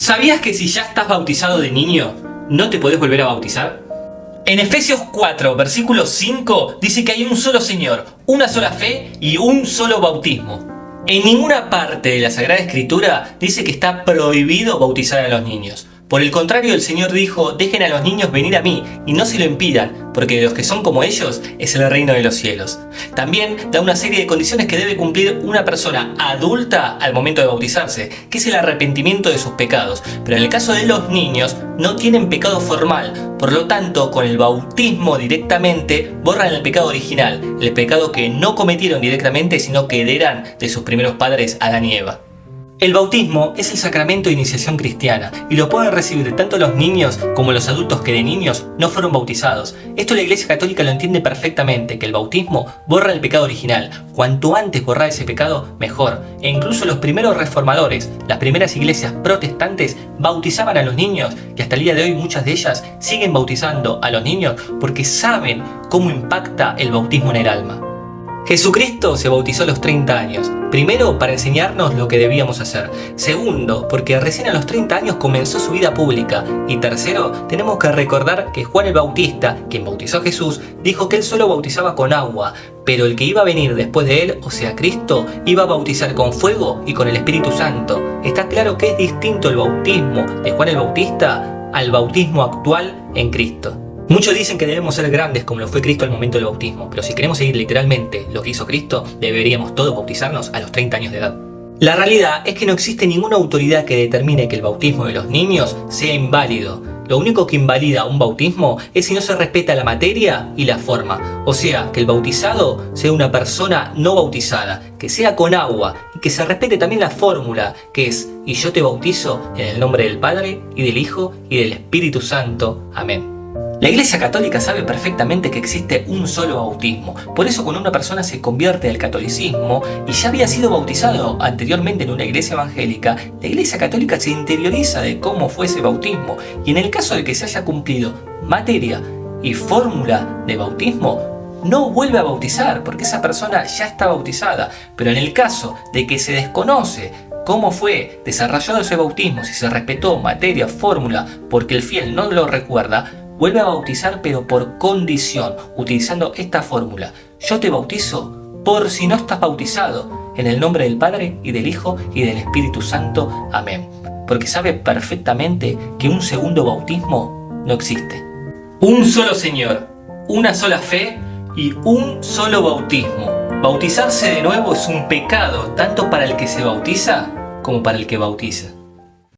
¿Sabías que si ya estás bautizado de niño, no te podés volver a bautizar? En Efesios 4, versículo 5, dice que hay un solo Señor, una sola fe y un solo bautismo. En ninguna parte de la Sagrada Escritura dice que está prohibido bautizar a los niños. Por el contrario, el Señor dijo: dejen a los niños venir a mí y no se lo impidan, porque de los que son como ellos es el reino de los cielos. También da una serie de condiciones que debe cumplir una persona adulta al momento de bautizarse, que es el arrepentimiento de sus pecados. Pero en el caso de los niños, no tienen pecado formal, por lo tanto, con el bautismo directamente borran el pecado original, el pecado que no cometieron directamente, sino que heredan de sus primeros padres, Adán y Eva. El bautismo es el sacramento de iniciación cristiana y lo pueden recibir tanto los niños como los adultos que de niños no fueron bautizados. Esto la Iglesia Católica lo entiende perfectamente, que el bautismo borra el pecado original. Cuanto antes borrar ese pecado, mejor. E incluso los primeros reformadores, las primeras iglesias protestantes, bautizaban a los niños y hasta el día de hoy muchas de ellas siguen bautizando a los niños porque saben cómo impacta el bautismo en el alma. Jesucristo se bautizó a los 30 años, primero para enseñarnos lo que debíamos hacer, segundo porque recién a los 30 años comenzó su vida pública y tercero tenemos que recordar que Juan el Bautista, quien bautizó a Jesús, dijo que él solo bautizaba con agua, pero el que iba a venir después de él, o sea Cristo, iba a bautizar con fuego y con el Espíritu Santo. Está claro que es distinto el bautismo de Juan el Bautista al bautismo actual en Cristo. Muchos dicen que debemos ser grandes como lo fue Cristo al momento del bautismo, pero si queremos seguir literalmente lo que hizo Cristo, deberíamos todos bautizarnos a los 30 años de edad. La realidad es que no existe ninguna autoridad que determine que el bautismo de los niños sea inválido. Lo único que invalida un bautismo es si no se respeta la materia y la forma. O sea, que el bautizado sea una persona no bautizada, que sea con agua y que se respete también la fórmula, que es: y yo te bautizo en el nombre del Padre y del Hijo y del Espíritu Santo. Amén. La Iglesia Católica sabe perfectamente que existe un solo bautismo, por eso cuando una persona se convierte al catolicismo y ya había sido bautizado anteriormente en una iglesia evangélica, la Iglesia Católica se interioriza de cómo fue ese bautismo y en el caso de que se haya cumplido materia y fórmula de bautismo, no vuelve a bautizar porque esa persona ya está bautizada. Pero en el caso de que se desconoce cómo fue desarrollado ese bautismo, si se respetó materia, fórmula, porque el fiel no lo recuerda, vuelve a bautizar, pero por condición, utilizando esta fórmula: yo te bautizo por si no estás bautizado, en el nombre del Padre y del Hijo y del Espíritu Santo. Amén. Porque sabe perfectamente que un segundo bautismo no existe. Un solo Señor, una sola fe y un solo bautismo. Bautizarse de nuevo es un pecado tanto para el que se bautiza como para el que bautiza.